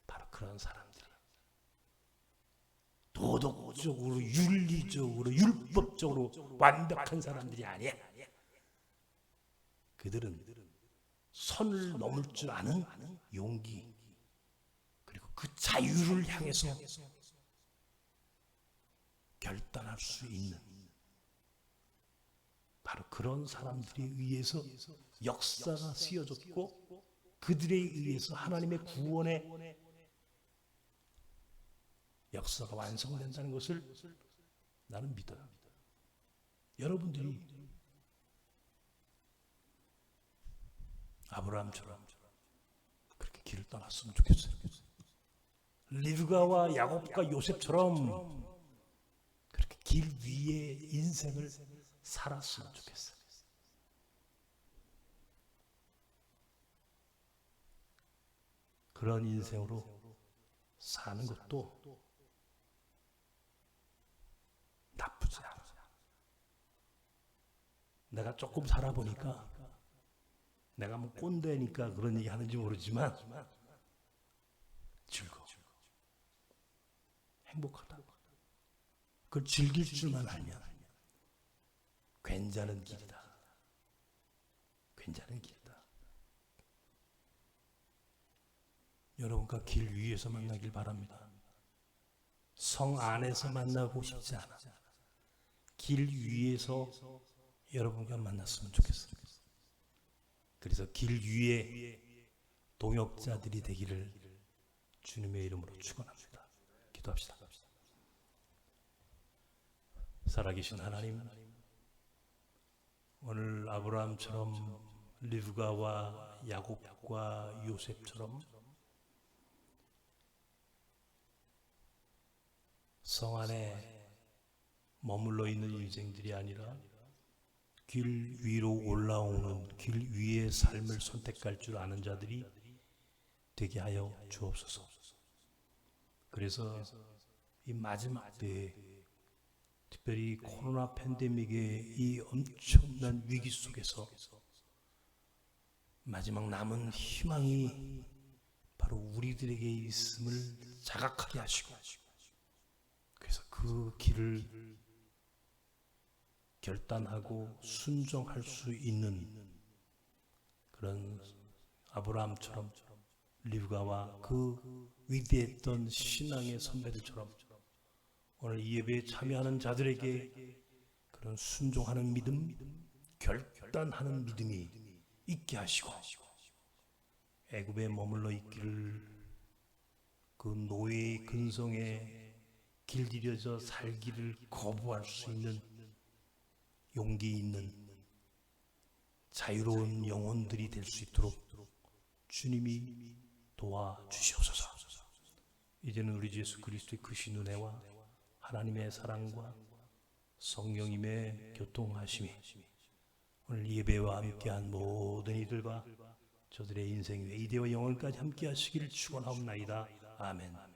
Speaker 1: 바로 그런 사람들이에요. 도덕적으로, 윤리적으로, 율법적으로 완벽한 사람들이 아니야. 그들은 선을 넘을 줄 아는 용기, 그리고 그 자유를 향해서 결단할 수 있는, 바로 그런 사람들에 의해서 역사가 쓰여졌고 그들에 의해서 하나님의 구원의 역사가 완성된다는 것을 나는 믿어요. 여러분들이 아브라함처럼 그렇게 길을 떠났으면 좋겠어요. 리브가와 야곱과 요셉처럼 그렇게 길 위에 인생을 살았으면 좋겠어요. 그런 인생으로 사는 것도 나쁘지 않아. 내가 조금 살아보니까, 내가 뭐 꼰대니까 그런 얘기 하는지 모르지만 즐거워. 행복하다. 그걸 즐길 줄만 알면 괜찮은 길이다. 괜찮은 길이다. 여러분과 길 위에서 만나길 바랍니다. 성 안에서 만나고 싶지 않아. 길 위에서 여러분과 만났으면 좋겠어요. 그래서 길 위에 동역자들이 되기를 주님의 이름으로 축원합니다. 기도합시다. 살아계신 하나님, 오늘 아브라함처럼 리브가와 야곱과 요셉처럼 성 안에 머물러 있는 인생들이 아니라 길 위로 올라오는, 길 위의 삶을 선택할 줄 아는 자들이 되게 하여 주옵소서. 그래서 이 마지막 때에, 특별히 코로나 팬데믹의 이 엄청난 위기 속에서 마지막 남은 희망이 바로 우리들에게 있음을 자각하게 하시고, 그래서 그 길을 결단하고 순종할 수 있는 그런 아브라함처럼, 리브가와 그 위대했던 신앙의 선배들처럼 오늘 이 예배에 참여하는 자들에게 그런 순종하는 믿음, 결단하는 믿음이 있게 하시고, 애굽에 머물러 있기를 그 노예의 근성에 길들여져 살기를 거부할 수 있는 용기 있는 자유로운 영혼들이 될 수 있도록 주님이 도와주시옵소서. 이제는 우리 주 예수 그리스도의 크신 은혜와 하나님의 사랑과 성령님의 교통하심이 오늘 예배와 함께한 모든 이들과 저들의 인생 외이대와 영원까지 함께 하시기를 축원하옵나이다. 아멘.